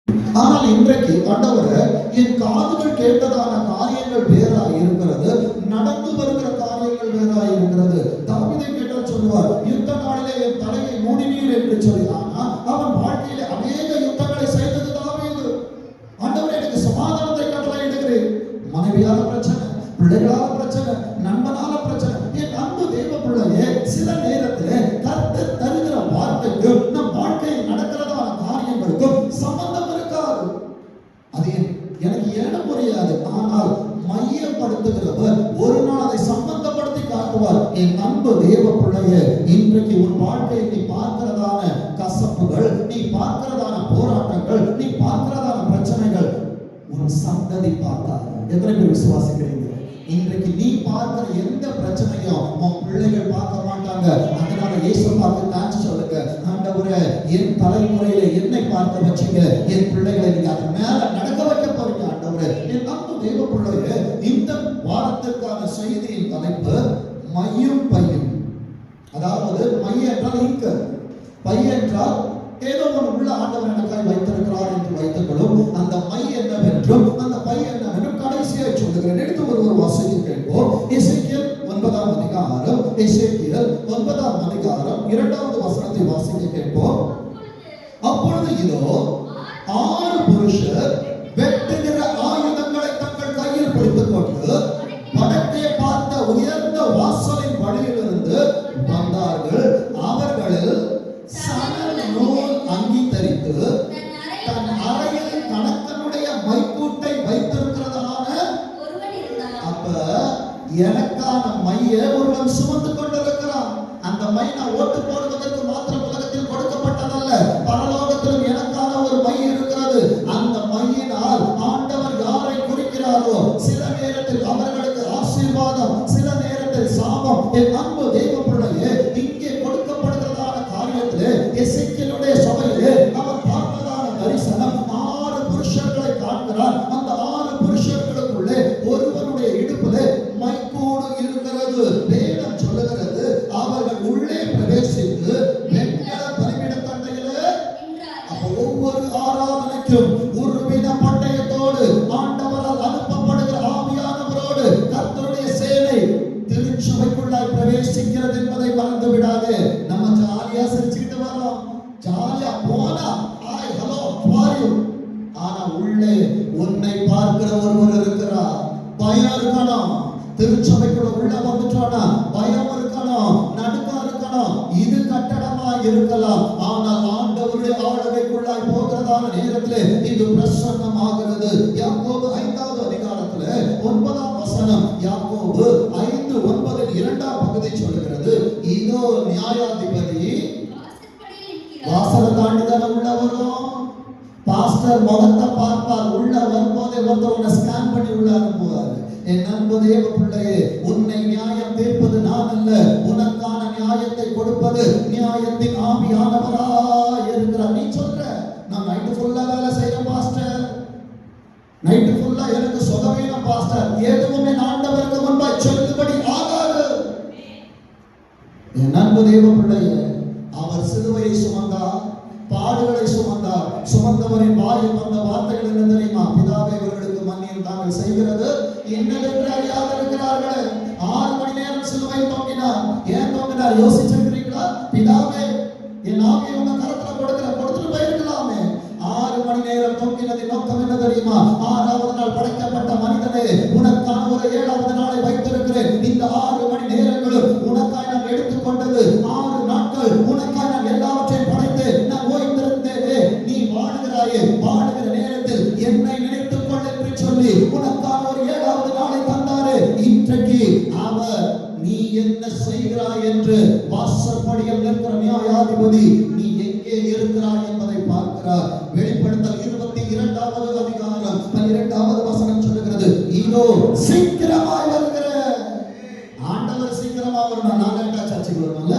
ஆனால் இன்றைக்கு ஆண்டவரே, என் காதுகள் கேட்டதான காரியங்கள் வேறா இருக்கிறது, நடந்து வருகிற காரியங்கள் வேறா இருக்கிறது. தாவீதை கேட்டால் சொல்லுவார், யுத்த நாளிலே என் தலையை மூடினீர் என்று சொல்லி. ஆனா அவன் வாழ்க்கையிலே அநேக யுத்தங்களை செய்தது தாவீது. ஆண்டவரே, எனக்கு சமாதானத்தை கட்டளையிடுகிறேன். மனைவியால பிரச்சனை, பிள்ளைகளால பிரச்சனை, நண்பனால பிரச்சனை. என் அன்பு தெய்வ பிள்ளையே, சில நேரத்திலே கர்த்தர் தருகிற வார்த்தைக்கும் நம் வாழ்க்கையில் நடக்கிறதான காரியங்களுக்கும் சம்பந்தம் இருக்காது. அது எனக்கு ஏன புரியாது. ஆனால் மையப்படுத்துகிறவர் ஒரு நாள் அதை சம்பந்தப்படுத்தி காட்டுவார். என் அன்பு தேவ பிள்ளையே, இன்றைக்கு உன் வாழ்க்கையை நீ பார்க்கிறதான கசப்புகள், நீ பார்க்கிறதான போராட்டங்கள், நீ பார்க்கிறதான பிரச்சனைகள் உன் சந்ததி பார்த்தார். எத்தனை பேர் விசுவாசிக்கிறீங்க? இன்றைக்கு நீ பார்க்கிற எந்த பிரச்சனையும் உன் பிள்ளைகள் பார்க்க மாட்டாங்க. அதனால இயேசுவுக்கு தேங்க்ஸ் சொல்லுங்க. ஆண்டவரே, என் தலைமுறையில என்னை பார்க்க வச்சீங்க, என் பிள்ளைகளை நீங்க அது மேல நடக்க வைக்க போறீங்க. ஆண்டவரே, என் அன்பு தெய்வ பிள்ளையே, இந்த வாரத்திற்கான செய்தியின் தலைப்பு மையும் பையும். அதாவது மைய என்றால் இங்க, பை என்றால் ஏதோ ஒரு உள்ள ஆண்டவர் எனக்காய் வைத்திருக்கிறார் என்று வைத்துக்கொள்ளும். அந்த மை என்னவென்றும் அந்த பை என்னவென்றும் கடைசியாக சொல்லுகிறேன். எடுத்து ஒரு வாசிக்க கேட்போம். எசேக்கியேல் 9ஆம் அதிகாரம், எசேக்கியேல் 9ஆம் அதிகாரம் 2வது வசனத்தை வாசிக்க கேட்போம். அப்பொழுது இதோ 6 புருஷர் வெட்டுகிற ஆயுதங்களை தங்கள் கையில் பிடித்துக் கொண்டு வடக்கே பார்த்த உயர்ந்த வாசலின் வழியிலிருந்து வந்தார்கள். அவர்களில் சணல் நூல் அங்கி தரித்து தன் அறையில் கணக்கனுடைய மைக்கூட்டை வைத்திருக்கிறதான அப்ப எனக்கான மைய ஒருவன் சுமந்து கொண்டிருக்கிறான். அந்த மை நான் ஓட்டு போடுவதற்கு மாத்திரம் உலகத்தில் கொடுக்கப்பட்டதல்ல, பரலோகத்திலும் எனக்கான ஒரு மை இருக்கிறது. அந்த மையினால் ஆண்டவர் யாரை குறிக்கிறாரோ சில நேரத்தில் அவர்களுக்கு ஆசீர்வாதம், சில நேரத்தில் சாபம். என் அன்பு தெய்வ பிள்ளையே, இங்கே கொடுக்கப்படுகிறதான காரியத்திலே எசேக்கியேலுடைய சபையிலே அவர் பார்த்ததான தரிசனம் 6 புருஷர்களை காண்கிறார். அந்த 6 புருஷர்களுக்குள்ளே ஒருவனுடைய இடுப்பிலே மைக்கூடு இருக்கிறது. வேதம் சொல்லுகிறது, அவர்கள் உள்ளே பிரவேசித்து வெண்கல பலிபீட தண்டையிலே ஒவ்வொரு ஆராதனைக்கும் உருவின பட்டயத்தோடு ஆண்டவரால் அனுப்பப்படுகிற ஆவியானவரோடு கர்த்தருடைய சேனை திருச்சபைக்குள்ளாய் பிரவேசிக்கிறது என்பதை மறந்து விடாதே. நம்ம ஜாலியா செஞ்சுக்கிட்டு வரோம், ஜாலியா போனா ஹாய் ஹலோ வாரியு. ஆனா உள்ளே உன்னை பார்க்கிற ஒருவர் இருக்கிறார். பயம் இருக்கணும். திருச்சபைக்குள்ள உள்ள வந்துட்டோம்னா பயம் இருக்கணும், நடுக்கம் இருக்கணும். இது கட்டடமா இருக்கலாம், ஆனால் ஆண்டவருடைய ஆளுகைக்குள்ளாய் போகிறதான நேரத்திலே இது பிரசன்னமாகிறது. யாக்கோபு 5வது அதிகாரத்திலே 9ஆம் வசனம், யாக்கோபு 5:9 2ஆம் பகுதி சொல்லுகிறது, இதோ நியாயாதிபதி வாசலை தாண்டி தானே உள்ள வரும். பாஸ்டர் முகத்தை பார்ப்பார், உள்ள வரும்போதே ஒருத்தவங்க ஸ்கேன் பண்ணி உள்ள அனுப்புவார். என் அன்பு தேவ பிள்ளையே, உன்னை நியாயம் தீர்ப்பது நான் அல்ல, உனக்கான நியாயத்தை கொடுப்பது நியாயத்தின் ஆவியானவராய் இருக்கிறார். நீ சொல்ற, நான் நைட்டு ஃபுல்லா வேலை செய்யறேன் பாஸ்டர், நைட்டு ஃபுல்லா எனக்கு சுகவீனம் பாஸ்டர், எதுவுமே ஆண்டவருக்கு முன்பாய் சொல்லும்படி ஆகாது. என் அன்பு தேவ பிள்ளையே, அவர் சிலுவையை சுமந்தார், பாடுகளை சுமந்தார். சுமந்தவரின் வாயில் வந்த வார்த்தைகள் என்ன தெரியுமா? பிதாவே, இவர்களுக்கு மன்னியும் தாங்கள் செய்கிறது என்னவென்று அறியாதிருக்கிறார்களே. 6 மணி நேரம் சிலுவை தொங்கினார். ஏன் தொங்கினார் யோசிச்சிருக்கிறீங்களா? பிதாவே, என் ஆவியை உங்க கரத்துல கொடுத்துட்டு போயிருக்கலாமே. 6 மணி நேரம் தொங்கினதின் நோக்கம் என்ன தெரியுமா? 6வது நாள் படைக்கப்பட்ட மனிதனே, உனக்கான ஒரு 7வது நாளை வைத்திருக்கிறேன். இந்த 6 மணி நேரங்களும் உனக்காய் நான் எடுத்துக்கொண்டது 6 நாட்கள். உனக்காய் நான் எல்லாவற்றையும் படைத்து நான் ஓய்ந்திருந்தேனே. நீ வாழுகிறாயே, வாழுகிற நேரத்தில் என்னை நினைத்துக் கொள் என்று சொல்லி உனக்கான ஒரு 7வது நாளை தந்தாரே. இன்றைக்கு அவர் நீ என்ன செய்கிறாய் என்று வாசற்படியில் நிற்கிற நியாயாதிபதி நீ எங்கே இருக்கிறாய் என்பதை பார்க்கிறார். வெளிப்படுத்தல் 22வது அதிகாரம் 12வது வசனம் சொல்லுகிறது, இதோ சீக்கிரமாய் வருகிற. ஆண்டவர் சீக்கிரமா வரணும், நான் லேட்டா சர்ச்சைக்கு வருவாங்கல்ல.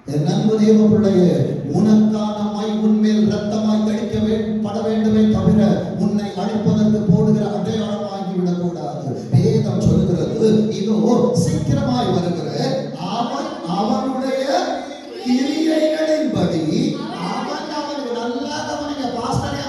என் அன்பு தேவ பிள்ளையே, உனக்கான மை உன்மேல் ரத்தமாய் தெளிக்கப்பட வேண்டுமே தவிர உன்னை அழிப்பதற்கு போடுகிற அடையாளமாகி விடக்கூடாது. வேதம் சொல்லுகிறது, இதோ சீக்கிரமாய் வருகிற. அவன் அவனுடைய கிரியைகளின்படி அவன் அவனுக்கு நல்லா கவனிங்க பாஸ்டரே,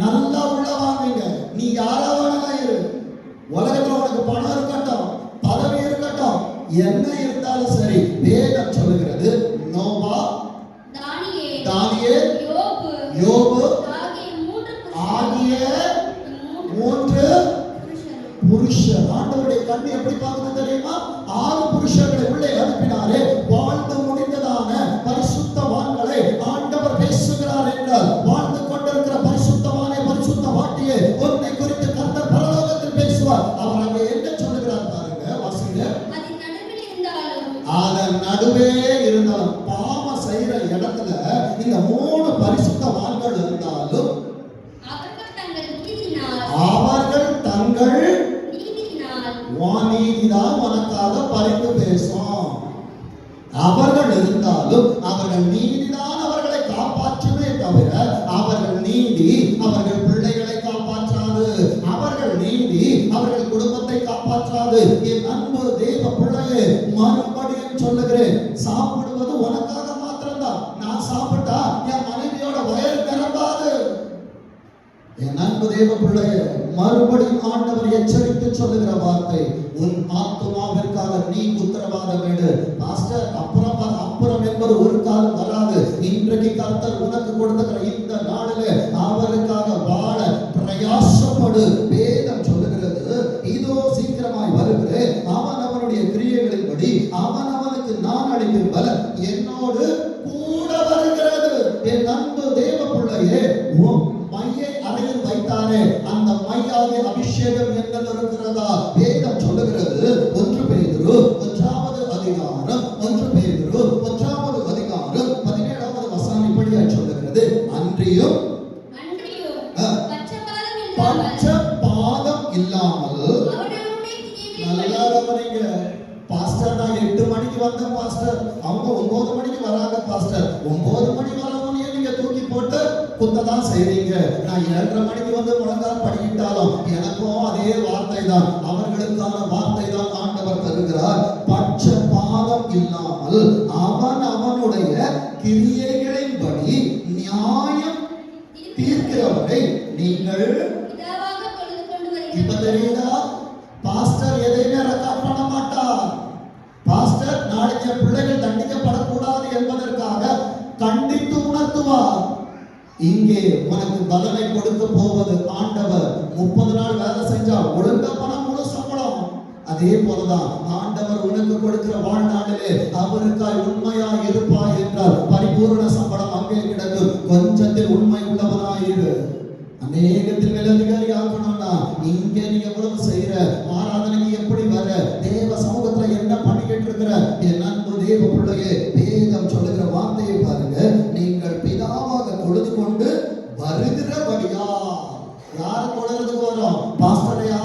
நல்லா உள்ள வாங்குங்க. நீ யாரா வேணா இரு, உலகத்துல உனக்கு பணம் இருக்கட்டும், பதவி இருக்கட்டும், என்ன இருந்தாலும் சரி, வேதம் சொல்லுகிறது நோவா, தானியேல், யோபு ஆகிய 3 புருஷர். ஆண்டவருடைய கண்ணு எப்படி பார்க்குது தெரியுமா? 6 புருஷர்களை உள்ளே அனுப்பினாரே, வாழ்ந்து முடிந்ததான பரிசுத்தவான்களை ஆண்டவர் பேசுகிறார் என்றால், வாழ்ந்து கொண்டிருக்கிற பரிசுத்தவானே, பரிசுத்த வாட்டியே, உன்னை குறித்து கர்த்தர் பரலோகத்தில் பேசுவார். அவர் அங்கே என்ன சொல்லுகிறார் பாருங்க, வாசிங்க. அதன் நடுவே இருந்தாலும், பாவ செய்யற இடத்துல இந்த 3 பரிசுத்தவான்கள் இருந்தாலும் அவர்கள் தங்கள் நீதிதான் உனக்காக பரிந்து பேசும். அவர்கள் இருந்தாலும் அவர்கள் நீதிதான் அவர்களை காப்பாற்றுமே தவிர, அவர்கள் நீதி அவர்கள் பிள்ளைகளை காப்பாற்றாது, அவர்கள் நீதி அவர்கள் குடும்பத்தை காப்பாற்றாது. என் அன்பு தேவ பிள்ளையே, மறுபடியும் சொல்லுகிறேன், சாப்பிடுவது உனக்காக மாத்திரம்தான். நான் சாப்பிட்டா என் மனைவியோட வயல் நிரம்பாது. என் அன்பு தேவ பிள்ளையே, மறுபடியும் ஆண்டவர் எச்சரித்து சொல்லுகிற வார்த்தை, உன் ஆத்துமாவிற்காக நீ உத்தரவாதம் எடு. பாஸ்டர், அப்புறம் என்பது ஒரு காலம் வராது. இன்றைக்கு கர்த்தர் உனக்கு கொடுத்துக்கிற இந்த நாளிலே அவருக்காக வாழ பிரயாசப்படு. வேதம் சொல்லுகிறது, இதோ சீக்கிரமாய் வருகிறேன், அவன் அவனுடைய கிரியைகளின்படி அவனுக்கு நான் அளிக்கும் பலன் என்னோடு கூட வருகிறது. என் அன்பு தேவ பிள்ளையே, மையை அறையில் வைத்தாரே, அந்த மையாகிய அபிஷேகம் என்ன இருக்கிறதா? வேதம் சொல்லுகிறது, 1 பேதுரு 1வது அதிகாரம் 1வது அதிகாரம் 17வது வசனம் இப்படியா சொல்லுகிறது, அன்றியும் பட்சபாதம் இல்லாமல். நல்லா கவனிங்க. பாஸ்டர், நான் 8 மணிக்கு வந்தேன் பாஸ்டர், அவங்க 9 மணிக்கு வராங்க பாஸ்டர். 9 மணி வரவனையே நீங்க தூக்கி போட்டு குத்ததான் செய்றீங்க. நான் 7:30 மணிக்கு வந்து முழங்கால் படிக்கிட்டாலும் எனக்கும் அதே வார்த்தை தான், அவர்களுக்கான வார்த்தை தான் ஆண்டவர் தருகிறார். பட்சபாதம் இல்லாமல் அவன் அவனுடைய கிரியைகளின்படி நியாயம் தீர்க்கிறவரை நீங்கள். இப்ப தெரியுதா? பாஸ்டர் எதையுமே ரெக்கார்ட் பண்ண மாட்டார். பாஸ்டர் நாளைக்கு பிள்ளைகள் தண்டிக்கப்படக்கூடாது என்பதற்காக கண்டித்து உணர்த்துவார். இங்கே உனக்கு பலனை கொடுக்க போவது ஆண்டவர். 30 நாள் வேலை செஞ்சா ஒழுங்கா பணம், முழு சம்பளம். அதே போலதான் ஆண்டவர் உனக்கு கொடுக்கிற வாழ்நாளிலே அவருக்காய் உண்மையா இருப்பாய் என்றால் பரிபூர்ண சம்பளம் அங்கே கிடக்கும். கொஞ்சத்தில் உண்மை உள்ளவனாயிரு. அநேகத்தில் மேலதிகாரி ஆகணும்னா இங்க நீ எவ்வளவு செய்யற, ஆராதனைக்கு எப்படி வர, தேவ சமூகத்துல என்ன பண்ணிக்கிட்டு இருக்கிற, என் அன்பு தேவ பிள்ளையே, வேதம் சொல்லுகிற வார்த்தையை பாருங்க. நீங்கள் பிதாவாக தொழுது கொண்டு வருகிறபடியா. யார் தொழுறதுக்கு வரும்? பாஸ்டரையா,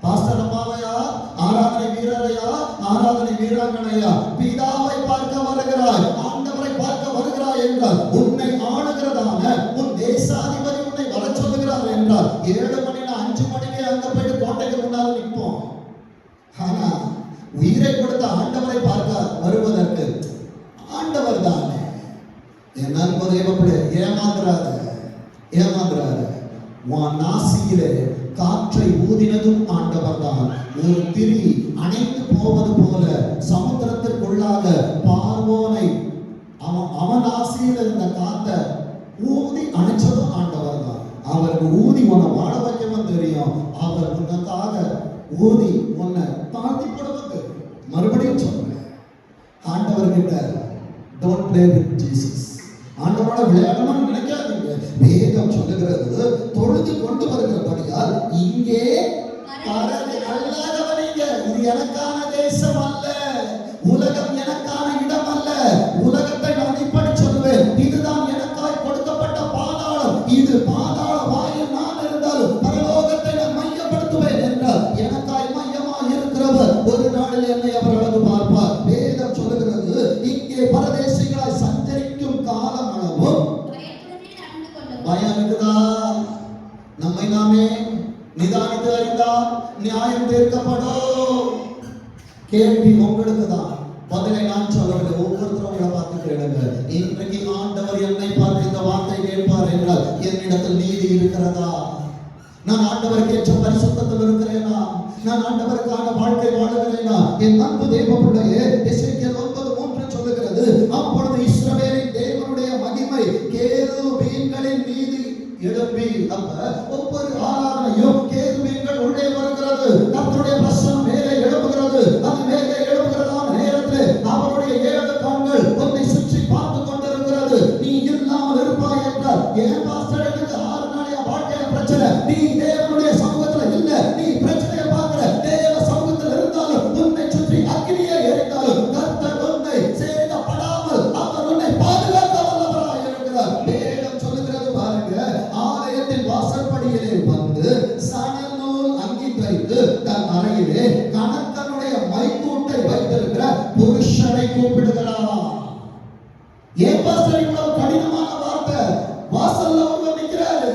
பாஸ்டர் அம்மாவையா, ஆராதனை வீரரையா, ஆராதனை வீராங்கனையா? பிதாவை பார்க்க வருகிறாய், ஆண்டவரை பார்க்க வருகிறாய் என்றால், உன்னை ஆளுகிறதான உன் தேசாதிபதி உன்னை வர சொல்லுகிறார் என்றால் 7 மணினா 5 மணிக்கே அங்க போயிட்டு கோட்டைக்கு முன்னால் நிற்போம். ஆனா உயிரை கொடுத்த ஆண்டவரை பார்க்க வருவதற்கு ஆண்டவர் தான். என் அன்பு தேவப்பிள்ளை, ஏமாந்துறாரு. உன் நாசியிலே காற்றை ஊதினதும் ஆண்டவர் தான். ஒரு திரி அணைத்து போவது போல சமுத்திரத்திற்குள்ளாக பார்வோனை அவன் ஆசையில் இருந்த காத்தை ஊதி அணைச்சதும் ஆண்டவர் தான். அவருக்கு ஊதி உன்னை வாழ வைக்கவும் தெரியும். அவர் உனக்காக ஊதி உன்னை தாழ்த்தி போடுவது. மறுபடியும் சொல்றேன், ஆண்டவர்கிட்ட டோன்ட் பிளே வித் ஜீசஸ். ஆண்டவரோட விளையாடணும்னு நினைக்காதீங்க. வேதம் சொல்லுகிறது, தொழுது கொண்டு வருகிறபடியால் இங்கே அல்லாதவனீங்க. இது எனக்கான தேசம் அல்ல, உலகம் எனக்கான இடம் அல்ல. உலகத்தை நான் இப்படி சொல்லுவேன், இதுதான் எனக்காய் கொடுக்கப்பட்ட பாதாளம். இது பாதாள வாயில் நான் இருந்தாலும் பரலோகத்தை நான் மையப்படுத்துவேன் என்றால் எனக்காய் மையமாக இருக்கிறவர் ஒரு நாளில் என்னை அவர் அழகு பார்ப்பார். வேதம் சொல்லுகிறது, இங்கே பரதேசிகளாய் சஞ்சரிக்கும் காலம் அளவும் பயம் இருக்குதா? நம்மை நாமே நிதானித்து அறிந்தால் நியாயம் தீர்க்கப்படும். கேள்வி உங்களுக்கு தான், பதிலை நான் சொல்லவில்லை. ஒவ்வொருத்தரும் உங்களை பார்த்து கேளுங்க. இன்றைக்கு ஆண்டவர் என்னை பார்த்து இந்த வார்த்தை கேட்பார் என்றால் என்னிடத்தில் நீதி இருக்கிறதா? நான் ஆண்டவருக்கு ஏற்ற பரிசுத்தத்தில் இருக்கிறேனா? நான் ஆண்டவருக்கான வாழ்க்கை வாழுகிறேனா? என் அன்பு தேவ பிள்ளையே, எசேக்கியேல் 9:3 சொல்லுகிறது, அப்பொழுது இஸ்ரவேலின் தேவனுடைய மகிமை கேருபீன்களின் மீது எழும்பி, அப்ப ஒவ்வொரு ஆராதனையும் கேருபீன்கள் உள்ளே வருகிறது, கர்த்தருடைய பிரசன்னம் மேலே எழும்புகிறது. அது மேலே எழும்புகிறதான நேரத்தில் அவருடைய 7 கண்கள் உன்னை சுற்றி பார்த்து கொண்டிருக்கிறது. நீ இல்லாமல் இருப்பாய் என்றால், ஏன் பாஸ்டர் எனக்கு 6 நாளைய வாழ்க்கையில பிரச்சனை? நீ தேவனுடைய சமூகத்துல இல்ல, நீ பிரச்சனையை பார்க்கிற. தேவ சமூகத்தில் இருந்தாலும் உன்னை சுற்றி அக்கினியை எரிந்தாலும் கர்த்தர் உன்னை சேதப்படாமல் அவர் உன்னை பாதுகாக்க வல்லவராய் இருக்கிறார். வேதம் சொல்லுகிறது பாருங்க, ஆலயத்தின் வாசற்படியிலே வந்து சணல் நூல் அங்கி தைத்து தன் அறையிலே கணக்கனுடைய மைக்கூட்டை வைத்திருக்கிற புருஷனை கூப்பிடுகிறார். ஏன் பாஸ்டர் இவ்வளவு கடினமான வார்த்தை? வாசல்ல ஒருவர் நிற்கிறாரு,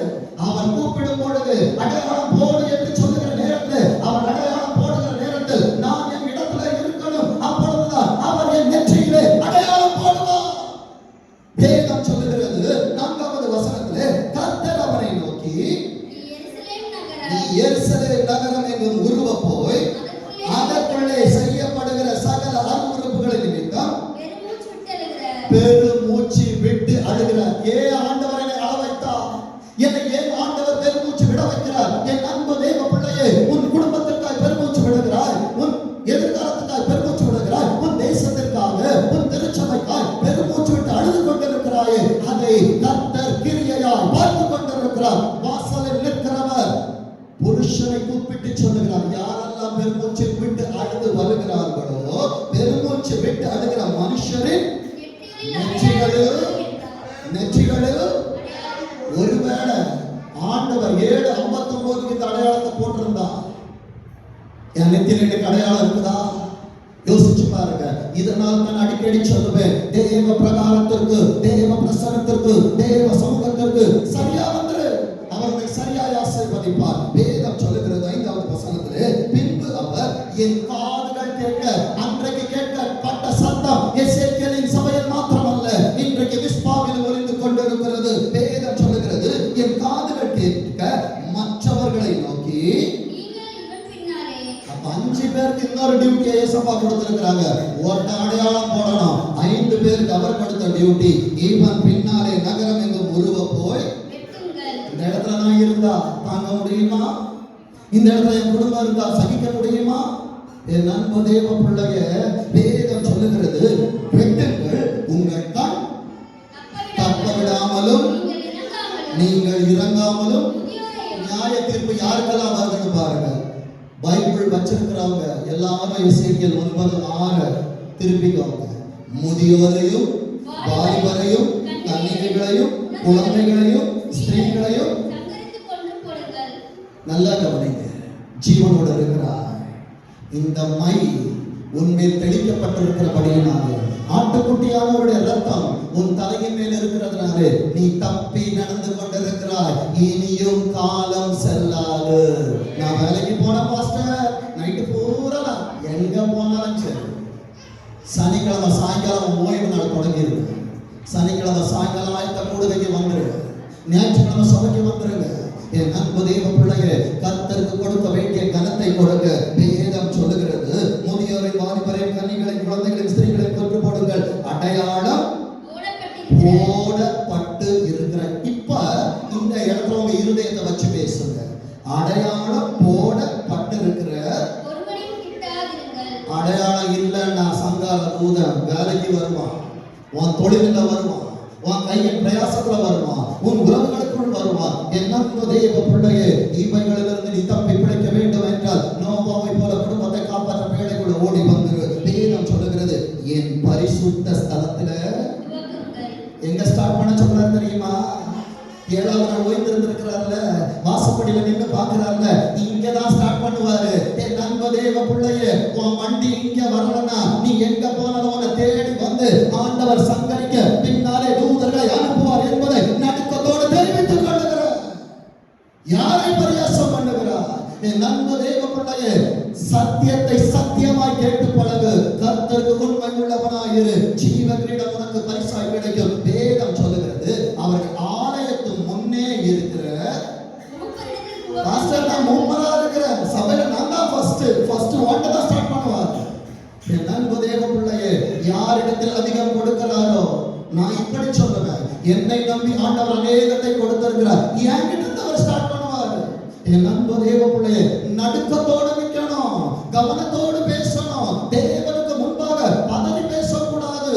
அவன் கூப்பிடும் பொழுது அடையாளம் போடு என்று சொல்லுகிற நேரத்தில், அவன் அடையாளம் போடுகிற நேரத்தில் நான் என் இடத்துல இருக்கணும். அப்பொழுதுதான் அவன் என் நெற்றியிலே அடையாளம் போடுவான். வேதம் சொல்லுகிறது 4வது வசனத்திலே, கர்த்தர் அவனை நோக்கி, நீ எருசலேம் நகரம் எங்கும் உருவ போய் அதற்குள்ளே செய்யப்படுகிற சகல அருவருப்புகளின் நிமித்தம் பெருமூச்சு விட்டு அழுகிறார். ஏன் ஆண்டவர் என்னை அழ வைத்தார்? என்னை ஏன் ஆண்டவர் பெருமூச்சு விட வைக்கிறார்? என் அன்பு தேவ பிள்ளையே, உன் குடும்பத்திற்காக பெருமூச்சு விடுகிறாய், உன் எதிர்காலத்துக்காக பெருமூச்சு விடுகிறாய், உன் தேசத்திற்காக, உன் திருச்சபைக்காக பெருமூச்சு விட்டு அழுது கொண்டிருக்கிறாயே, அதை கர்த்தர் கிரியையாய் பார்த்து கொண்டிருக்கிறார். வாசலில் நிற்கிறவர் புருஷனை கூப்பிட்டு சொல்லுகிறார். யாரெல்லாம் பெருமூச்சு விட்டு அழுது வருகிறார்களோ, பெருமூச்சு விட்டு அழுகிற மனுஷரின் நெற்றிகளில் ஒருவேளை ஆண்டவர் 7:59 இந்த அடையாளத்தை போட்டிருந்தா, என் நெத்தியில அடையாளம் இருக்குதா? யோசிச்சு பாருங்க. இதனால் நான் அடிக்கடி சொல்லுவேன், தேவ பிரகாரத்திற்கு, தேவ பிரசன்னத்திற்கு, தேவ சமூகத்திற்கு சரியா வந்துரு, அவர்களை சரியாய் ஆசீர்வதிப்பார். வேதம் சொல்லுகிறது 5வது வசனத்திலே, பின்பு அவர் என் காதுகள் கேட்க, அன்றைக்கு கேட்கப்பட்ட சத்தம் எசேக்கியேலின் சபையில் மாத்திரமல்ல, இன்றைக்கு மிஸ்பாவில் ஒலிந்து கொண்டிருக்கிறது. வேதம் சொல்லுகிறது, என் காதுகள் கேட்க மற்றவர்களை நோக்கி, 5 பேருக்கு இன்னொரு டியூட்டியை ஏசப்பா கொடுத்திருக்கிறாங்க. ஒருத்த அடையாளம் போடணும், 5 பேருக்கு அவர் கொடுத்த டியூட்டி, இவன் பின்னாலே நகரம் எங்கும் உருவ போய். இந்த இடத்துல நான் இருந்தா தாங்க முடியுமா? இந்த இடத்துல என் குடும்பம் இருந்தா சகிக்க முடியுமா? என் அன்பு தேவ பிள்ளைய, வேதம் சொல்லுகிறது, வெட்டுங்கள், உங்கள் கண் தப்ப விடாமலும் நீங்கள் இறங்காமலும். நியாய தீர்ப்பு யாருக்கெல்லாம் வருதுன்னு பாருங்க. பைபிள் வச்சிருக்கிறவங்க எல்லாரும் எசேக்கியேல் 9:6 திருப்பிக்கோங்க. முதியோரையும் வாலிபரையும் கன்னிகைகளையும் குழந்தைகளையும் ஸ்திரீகளையும் நல்லா கவனிங்க. ஜீவனோடு இருக்கிறார். இந்த மை உன்மேல் தெளிக்கப்பட்டிருக்கிறபடியினாலே, ஆட்டுக்குட்டியானவருடைய ரத்தம் உன் தலையின் மேல் இருக்கிறதுனாலே நீ தப்பி நடந்து கொண்டிருக்கிறாய். இனியும் காலம் செல்லாது. நான் வேலைக்கு போன பாஸ்டர், நைட்டு பூரா எங்க போனாலும் சரி, சனிக்கிழமை சாயங்காலம் ஓய்வு நாள் தொடங்கிருக்கு. சனிக்கிழமை சாயங்காலம் ஆயத்த கூடுகைக்கு வந்துருங்க, ஞாயிற்றுக்கிழமை சபைக்கு வந்துருங்க. என் அன்பு தேவ பிள்ளையே, கர்த்தருக்கு கொடுக்க வேண்டிய கனத்தை கொடுங்க. வேதம் சொல்லுகிறது, முதியோரை வாலிபரை கன்னிகளை குழந்தைகளை ஸ்திரீகளை கொன்று போடுங்கள், அடையாளம் போடப்பட்டு இருக்கிற. இப்ப இந்த இடத்துல உங்க இருதயத்தை வச்சு பேசுங்க. அடையாளம் போடப்பட்டு இருக்கிற. அடையாளம் இல்லைன்னா சங்கால தூதன் வேலைக்கு வருவான், உன் தொழில வருவான், உன் கையின் பிரயாசத்துல வருவான், உன் உறவுகளுக்குள் வருவான். என் அன்பு தேவ பிள்ளையே, இவைகளிலிருந்து நீ தப்பி பிழைக்க வேண்டும் என்றால் நோவாவை போல குடும்பத்தை காப்பாற்ற பேழைக்குள்ள ஓடி வந்துரு. வேதம் சொல்லுகிறது, என் பரிசுத்த ஸ்தலத்துல எங்க ஸ்டார்ட் பண்ண சொல்றாரு தெரியுமா? 7வது நாள் ஓய்ந்து இருந்திருக்கிறார்ல, வாசப்படியில நின்று பாக்குறாருல, இங்கதான் ஸ்டார்ட் பண்ணுவாரு. என் அன்பு தேவ பிள்ளையே, உன் வண்டி இங்க வரலன்னா நீ எங்க போனாலும் உன்னை தேடி வந்து ஆண்டவர் சங்கரிக்க பின்னாலே தூதர்களை அனுப்புவார் என்பதை நடுக்கத்தோடு தெரிவித்துக் கொள்ளுகிறார். யாரை பரியாசம் பண்ணுகிறார்? என் அன்பு தேவ பிள்ளையே, சத்தியத்தை சத்தியமாய் கேட்டு பழகு. கர்த்தருக்கு உண்மை உள்ளவனாயிரு, ஜீவ கிரீடம் உனக்கு பரிசாய் கிடைக்கும். வேதம் சொல்லுகிறது, அவர்கள் ஆலயத்து முன்னே யாரிடத்தில் அதிகம் கொடுக்கிறாரோ, நான் இப்படி சொல்லுவேன், என்னை நம்பி ஆண்டவர் அநேகத்தை கொடுத்திருக்கிறார், என்கிட்ட இருந்து அவர் ஸ்டார்ட் பண்ணுவாரு. என் அன்பு தேவ பிள்ளையே, நடுக்கத்தோடு நிற்கணும், கவனத்தோடு பேசணும். தேவனுக்கு முன்பாக பதறி பேசக்கூடாது,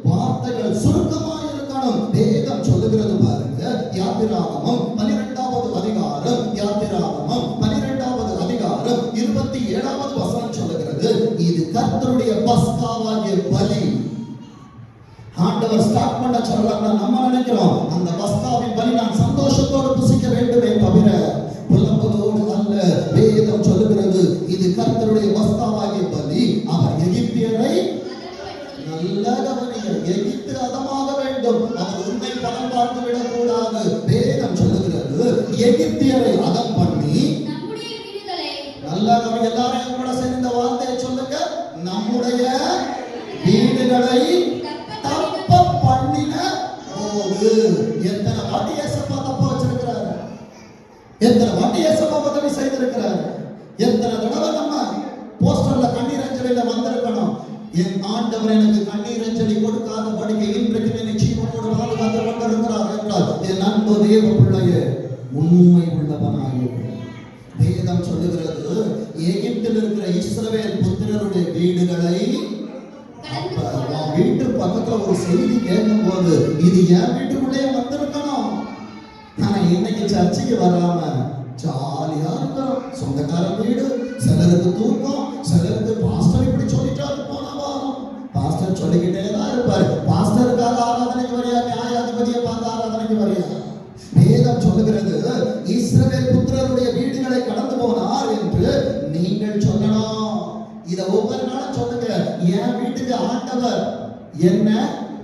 வார்த்தைகள் சுருக்கமாக இருக்கணும். வேதம் சொல்லுகிறது பாருங்க, யாத்திராகமம் 12வது அதிகாரம், யாத்திராகமம் 12வது அதிகாரம் 27வது வசனம் சொல்லுகிறது, இது கர்த்தருடைய பஸ்காவாகிய பலி. ஆண்டவர் ஸ்டார்ட் பண்ண சொல்றாங்க, நம்ம நினைக்கிறோம் அந்த பஸ்காவின் பலி நான் சந்தோஷத்தோடு புசிக்க வேண்டுமே தவிர புலம்பலோடு அல்ல. வேதம் சொல்லுகிறது, இது கர்த்தருடைய பஸ்காவாகிய பலி. அவர் எகிப்தியரை நல்ல கவனிங்க, எகிப்து அதமாக வேண்டும், அவர் உன்னை படம் பார்த்து விடக்கூடாது. வேதம் சொல்லுகிறது, எகிப்தியரை அதம் பண்ணி நல்ல கவனி. எல்லாரும் கூட சேர்ந்த வார்த்தையை சொல்லுங்க, நம்முடைய வீடுகளை தப்ப பண்ணின போது. எத்தனை வாட்டி ஏசப்பா தப்ப வச்சிருக்கிறாரு, எத்தனை வாட்டி ஏசப்பா உதவி செய்திருக்கிறாரு, எத்தனை தடவை நம்ம போஸ்டர்ல கண்ணீர் அஞ்சலில வந்திருக்கணும். என் ஆண்டவர் எனக்கு கண்ணீர் அஞ்சலி கொடுக்காத படிக்க இன்றைக்கு என்னை ஜீவனோடு பாதுகாத்து கொண்டிருக்கிறார் என்றால் என் அன்பு தேவ பிள்ளையே உண்மை உள்ளவனாக. வேதம் சொல்லுகிறது, எகிப்தில் இருக்கிற இஸ்ரவேல் புத்திரருடைய வீடுகளை, வீட்டு பக்கத்துல ஒரு செய்தி கேட்கும் போது இது என் வீட்டுக்குள்ளே வந்திருக்கணும். ஆனா இன்னைக்கு சர்ச்சைக்கு வராம ஜாலியா இருக்கிறோம். சொந்தக்கார வீடு, சிலருக்கு தூக்கம், சிலருக்கு பாஸ்டர் இப்படி சொல்லிட்டாரு போன வாரம், பாஸ்டர் சொல்லிக்கிட்டே தான் இருப்பாரு. பாஸ்டருக்காக ஆராதனைக்கு வரையா, நியாயாதிபதியை பார்த்து ஆராதனைக்கு வரையா? வேதம் சொல்லுகிறது, இஸ்ரவேல் புத்திரருடைய வீடுகளை கடந்து போனார் என்று நீங்கள் சொல்லணும். இத ஒவ்வொரு நாளும் சொல்லுங்க, என் வீட்டுக்கு ஆண்டவர் என்ன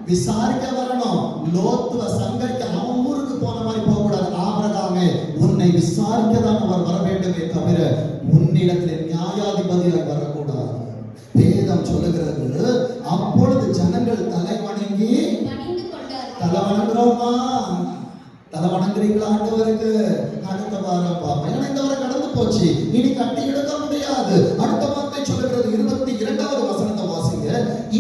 விசாரிக்க வரணும். லோத்துவ சங்கரிக்க அவன் ஊருக்கு போன மாதிரி போக கூடாது. ஆபிரகாமே, உன்னை விசாரிக்க தான் அவர் வர வேண்டுமே தவிர உன்னிடத்தில் நியாயாதிபதியாக வரக்கூடாது. வேதம் சொல்லுகிறது, அப்பொழுது ஜனங்கள் தலை வணங்கி, தலை வணங்குறோமா? தலை வணங்குறீங்களா ஆண்டவருக்கு? அடுத்த வாரம் பாப்பா, ஏன்னா இந்த வாரம் கடந்து போச்சு, இனி கட்டி எடுக்க முடியாது. அடுத்த வார்த்தை சொல்லுகிறது, 22வது வசனத்தை வாசிங்க.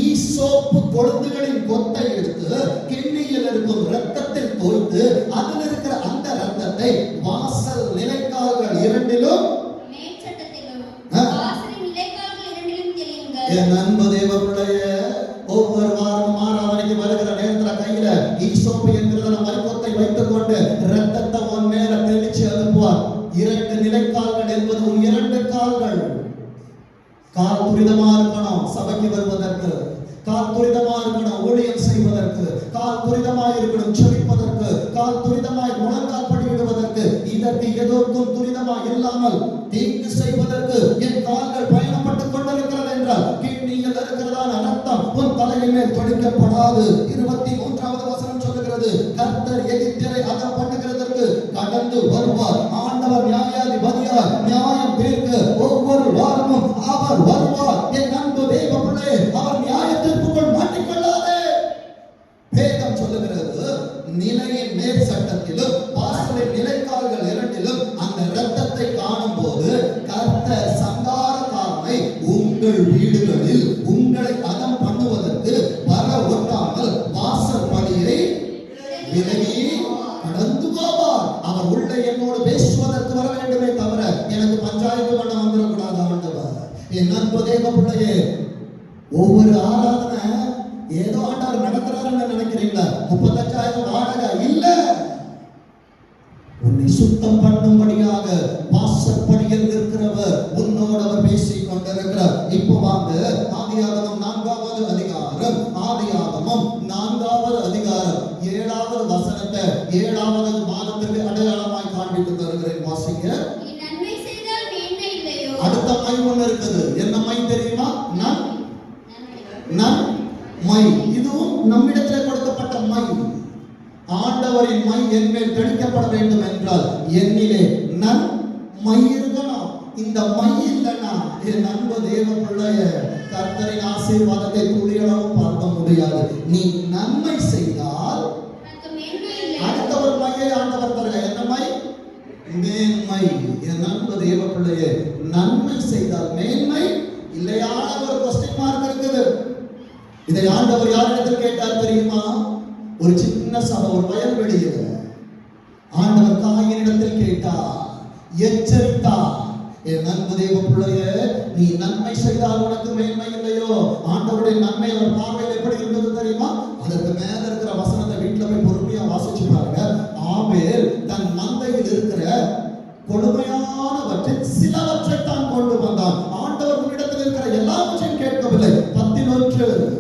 ஈசோப்பு கொழுந்துகளின் கொத்தை எடுத்து கிண்ணியில் இருக்கும் இரத்தத்தில் தோய்த்து அதில் இருக்கிற அந்த இரத்தத்தை வாசல் நிலைக்கால்கள் இரண்டிலும் என் அன்பு தேவ பிள்ளையே, ஒவ்வொரு வாரமும் ஆராதனைக்கு வருகிற நேரத்தில் கையில ஈசோப்பு என்கிறத மறுக்கொத்தை வைத்துக் கொண்டு இரத்தத்தை உன் மேல தெளிச்சு அனுப்புவார். 2 நிலைக்கால்கள் என்பது உன் 2 கால்கள். கால் துரிதமா இருக்கணும் சபைக்கு வருவதற்கு, கால் துரிதமா இருக்கணும் ஊழியம் செய்வதற்கு, கால் துரிதமா இருக்கணும் செபிப்பதற்கு, கால் துரிதமாய் முழங்கால் படிவிடுவதற்கு. இதற்கு எதற்கும் துரிதமா இல்லாமல் தீங்கு செய்வதற்கு என் கால்கள் பயணப்பட்டுக் கொண்டிருக்கிறது என்றால் கிண்ணியில் இருக்கிறதான ரத்தம் உன் தலையின் மேல் தொடுக்கப்படாது. 23வது வசனம் சொல்லுகிறது, கர்த்தர் எகிப்தியரை அதம் பண்ணுகிறதற்கு கடந்து வருவார். ஆண்டவர் நியாயாதிபதியார், நியாயம் தீர்க்க ஒவ்வொரு வாரமும் அவர் வருவார். என் அன்பு தேவ பிள்ளையே, அவர் நியாய தீர்ப்புக்குள் மாட்டிக்கொள்ளாதே. வேதம் சொல்லுகிறது, நிலையின் மேல் சட்டத்திலும் வாசலின் நிலைக்கால்கள் இரண்டிலும் அந்த இரத்தத்தை காணும் போது கர்த்தர் சங்காரக்காரனை உங்கள் வீடுகளில் உங்களை அதம் பண்ணுவதற்கு வர ஒட்டாமல் வாசல் படியை விலகி கடந்து போவார். அவர் உள்ள என்னோடு பேசுவதற்கு வர வேண்டுமே தவிர எனக்கு பஞ்சாயத்து பண்ண வந்துடக்கூடாது. ஆண்டவர் என் அன்பு தேவ பிள்ளையே, ஒவ்வொரு ஆராதனை ஏதோ ஆண்டவர் நடத்துறாருன்னு நினைக்கிறீங்களா? 35,000 வாடகை இல்ல, உன்னை சுத்தம் பண்ணும்படியாக வாசற்படியில் இருக்கிறவர் உன்னோடு அவர் பேசிக் கொண்டிருக்கிறார். இப்போ வாங்க ஆதியாகமம் 4வது அதிகாரம், ஆதியாகமம் 4வது அதிகாரம் 7வது வசனத்தை 7வது மாதத்திற்கு அடையாளமாய் காண்பித்து தருகிறேன். வாசிங்க. அடுத்த மை ஒண்ணு இருக்குது. என்ன மை தெரியுமா? மை. இதுவும் நம்மிடத்தில் கொடுக்கப்பட்ட மை. ஆண்டவரின் மை என் மேல் தெளிக்கப்பட வேண்டும் என்றால் என்னிலே மை இருக்கணும். இந்த மை இல்லைன்னா என் அன்பு தேவ பிள்ளைய கர்த்தரின் ஆசீர்வாதத்தை துளியளவும் பார்க்க முடியாது. நீ நன்மை செய்தால் அடுத்த ஒரு மையை ஆண்டவர் தருக. என்ன மை? மேன்மை. என் அன்பு தேவ பிள்ளைய நன்மை செய்தால் மேன்மை இல்லையான ஒரு கொஸ்டின் மார்க் இருக்குது. இதை ஆண்டவர் யாரிடத்தில் கேட்டார் தெரியுமா? ஒரு சின்ன சபை, ஒரு வயல்வெளியில் ஆண்டவர் காயினிடத்தில் கேட்டார், எச்சரித்தார். என் அன்பு தேவ பிள்ளையே, நீ நன்மை செய்தால் உனக்கு மேன்மை இல்லையோ? ஆண்டவருடைய நன்மை அவர் பார்வையில் எப்படி இருந்தது தெரியுமா? அதற்கு மேல இருக்கிற வசனத்தை வீட்டுல போய் பொறுமையா வாசிச்சு பாருங்க. ஆபேல் தன் மந்தையில் இருக்கிற கொடுமையானவற்றில் சிலவற்றை தான் கொண்டு வந்தான். ஆண்டவர் உன்னிடத்தில் இருக்கிற எல்லாவற்றையும் கேட்கவில்லை. 11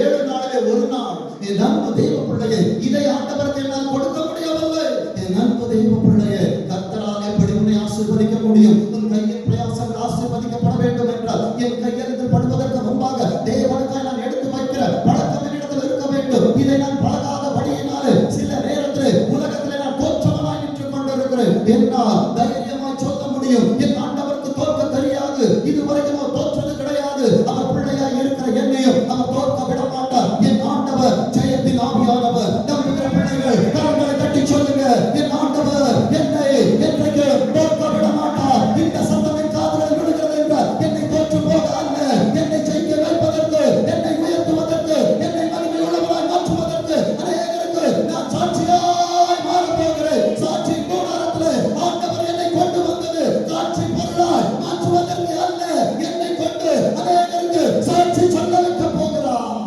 7 நாளிலே ஒரு நாள். என் அன்பு தேவ பிள்ளையே, இதை ஆண்டவருக்கு என்னால் கொடுக்க முடியவில்லை. என் அன்பு தேவ பிள்ளையே, கர்த்தரால் எப்படி உன்னை ஆசீர்வதிக்க முடியும்? உன் கையின் பிரயாசங்கள் ஆசீர்வதிக்கப்பட வேண்டும் என்றால் என் கையெழுத்து படுவதற்கு முன்பாக தேவனுக்காக நான் எடுத்து வைக்கிற பழக்கம் என்னிடத்தில் இருக்க வேண்டும். இதை நான் பழகாத படியினாலே சில நேரத்தில் உலகத்திலே நான் தோற்றமாய் நின்று கொண்டிருக்கிறேன். என்னால் தைரியமாய் சொல்ல முடியும், என் ஆண்டவருக்கு தோற்க தெரியாது. இதுவரைக்கும் அவர் தோற்றது கிடையாது. அவர் பிள்ளையாய் இருக்கிற என்னையும் அவர் தோற்க விட மாட்டார். என் ஆண்டவர் ஜெயத்தின் ஆவியானவர். நம்புகிற பிள்ளைகள் கரங்களை தட்டி சொல்லுங்க, என் ஆண்டவர் என்னை என்றைக்கு தோற்க விட மாட்டார். இந்த சத்தத்தின் காதுகளில் விழுகிறது என்றால் என்னை தோற்று போக அல்ல, என்னை ஜெயிக்க வைப்பதற்கு, என்னை உயர்த்துவதற்கு, என்னை மகிமை உள்ளவராய் மாற்றுவதற்கு, அநேகருக்கு நான் சாட்சியாய் மாறப் போகிறேன். சாட்சி கூடாரத்திலே ஆண்டவர் என்னை கொண்டு வந்தது சாட்சி பொருளாய் மாற்றுவதற்கு அல்ல, என்னை கொண்டு அநேகருக்கு சாட்சி சொல்ல வைக்க போகிறார்.